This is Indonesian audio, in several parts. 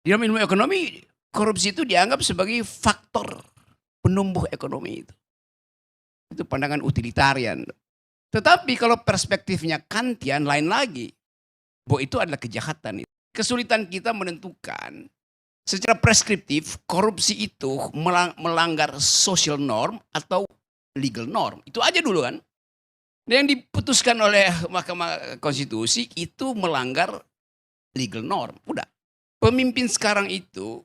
Di dalam ilmu ekonomi, korupsi itu dianggap sebagai faktor penumbuh ekonomi itu. Itu pandangan utilitarian. Tetapi kalau perspektifnya Kantian lain lagi, bahwa itu adalah kejahatan. Kesulitan kita menentukan secara preskriptif korupsi itu melanggar social norm atau legal norm. Itu aja dulu kan. Dan yang diputuskan oleh Mahkamah Konstitusi itu melanggar legal norm. Udah. Pemimpin sekarang itu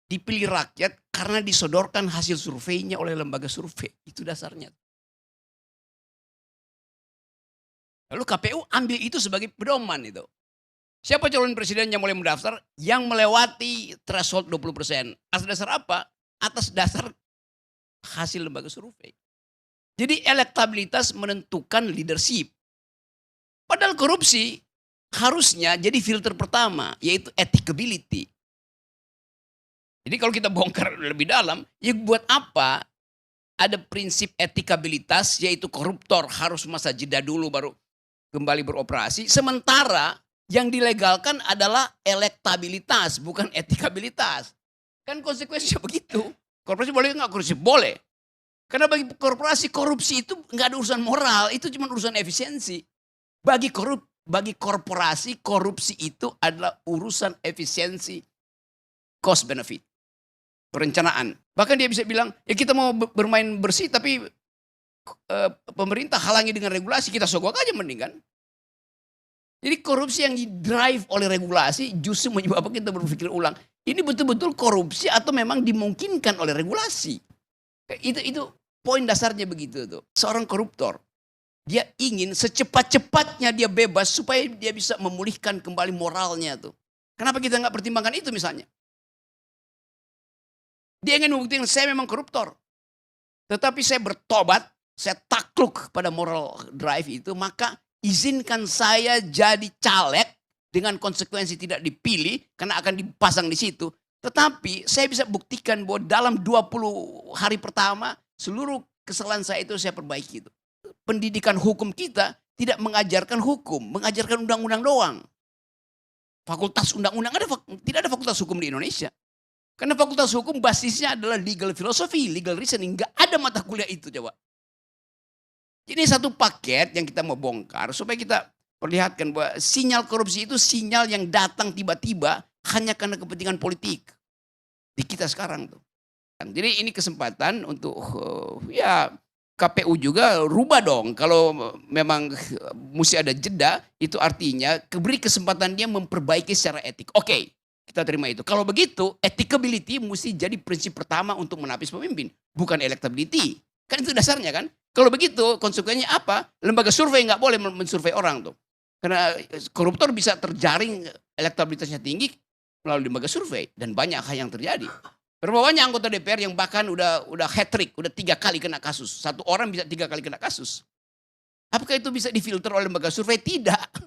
dipilih rakyat karena disodorkan hasil surveinya oleh lembaga survei. Itu dasarnya. Lalu KPU ambil itu sebagai pedoman itu. Siapa calon presiden yang mulai mendaftar yang melewati threshold 20%? Atas dasar apa? Atas dasar hasil lembaga survei. Jadi elektabilitas menentukan leadership. Padahal korupsi harusnya jadi filter pertama, yaitu ethicability. Jadi kalau kita bongkar lebih dalam, ya buat apa ada prinsip etikabilitas, yaitu koruptor harus masa jeda dulu baru kembali beroperasi. Sementara yang dilegalkan adalah elektabilitas, bukan etikabilitas. Kan konsekuensinya begitu. Korporasi boleh nggak? Korupsi boleh. Karena bagi korporasi korupsi itu nggak ada urusan moral, itu cuma urusan efisiensi. Bagi korporasi korupsi itu adalah urusan efisiensi, cost benefit, perencanaan. Bahkan dia bisa bilang, ya kita mau bermain bersih tapi pemerintah halangi dengan regulasi, kita sogok aja mending kan. Jadi korupsi yang di-drive oleh regulasi justru menyebabkan kita berpikir ulang. Ini betul-betul korupsi atau memang dimungkinkan oleh regulasi. Itu poin dasarnya begitu tuh. Seorang koruptor, dia ingin secepat-cepatnya dia bebas supaya dia bisa memulihkan kembali moralnya tuh. Kenapa kita nggak pertimbangkan itu misalnya? Dia ingin membuktikan saya memang koruptor. Tetapi saya bertobat, saya takluk pada moral drive itu, maka izinkan saya jadi caleg dengan konsekuensi tidak dipilih karena akan dipasang di situ. Tetapi saya bisa buktikan bahwa dalam 20 hari pertama seluruh kesalahan saya itu saya perbaiki itu. Pendidikan hukum kita tidak mengajarkan hukum, mengajarkan undang-undang doang. Fakultas undang-undang tidak ada fakultas hukum di Indonesia. Karena fakultas hukum basisnya adalah legal philosophy, legal reasoning. Nggak ada mata kuliah itu coba. Ini satu paket yang kita mau bongkar supaya kita perlihatkan bahwa sinyal korupsi itu sinyal yang datang tiba-tiba hanya karena kepentingan politik. Di kita sekarang tuh. Jadi ini kesempatan untuk ya KPU juga rubah dong. Kalau memang mesti ada jeda, itu artinya beri kesempatan dia memperbaiki secara etik. Oke, kita terima itu. Kalau begitu, etikability mesti jadi prinsip pertama untuk menapis pemimpin. Bukan electability. Kan itu dasarnya kan. Kalau begitu konsekuensinya apa? Lembaga survei nggak boleh mensurvei orang tuh. Karena koruptor bisa terjaring elektabilitasnya tinggi melalui lembaga survei. Dan banyak hal yang terjadi. Berapa banyak anggota DPR yang bahkan udah hat-trick, udah 3 kali kena kasus. Satu orang bisa 3 kali kena kasus. Apakah itu bisa difilter oleh lembaga survei? Tidak.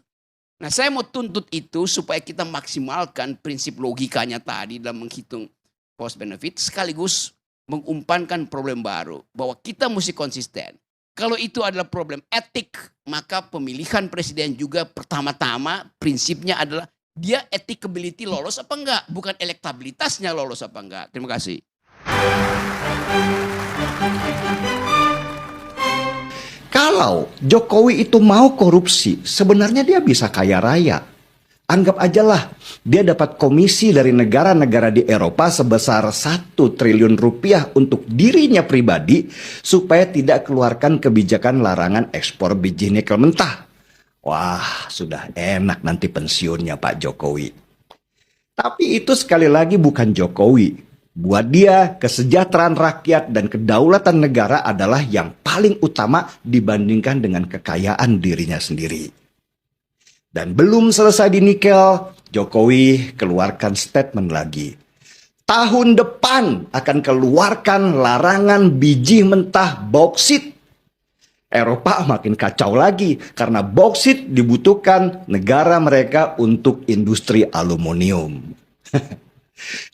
Nah saya mau tuntut itu supaya kita maksimalkan prinsip logikanya tadi dalam menghitung cost benefit. Sekaligus mengumpankan problem baru. Bahwa kita mesti konsisten. Kalau itu adalah problem etik, maka pemilihan presiden juga pertama-tama prinsipnya adalah dia etikability lolos apa enggak, bukan elektabilitasnya lolos apa enggak. Terima kasih. Kalau Jokowi itu mau korupsi, sebenarnya dia bisa kaya raya. Anggap aja lah, dia dapat komisi dari negara-negara di Eropa sebesar 1 triliun rupiah untuk dirinya pribadi supaya tidak keluarkan kebijakan larangan ekspor biji nikel mentah. Wah, sudah enak nanti pensiunnya Pak Jokowi. Tapi itu sekali lagi bukan Jokowi. Buat dia, kesejahteraan rakyat dan kedaulatan negara adalah yang paling utama dibandingkan dengan kekayaan dirinya sendiri. Dan belum selesai di nikel, Jokowi keluarkan statement lagi. Tahun depan akan keluarkan larangan biji mentah bauksit. Eropa makin kacau lagi karena bauksit dibutuhkan negara mereka untuk industri aluminium.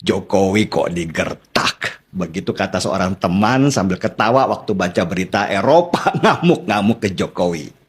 Jokowi kok digertak. Begitu kata seorang teman sambil ketawa waktu baca berita Eropa ngamuk-ngamuk ke Jokowi.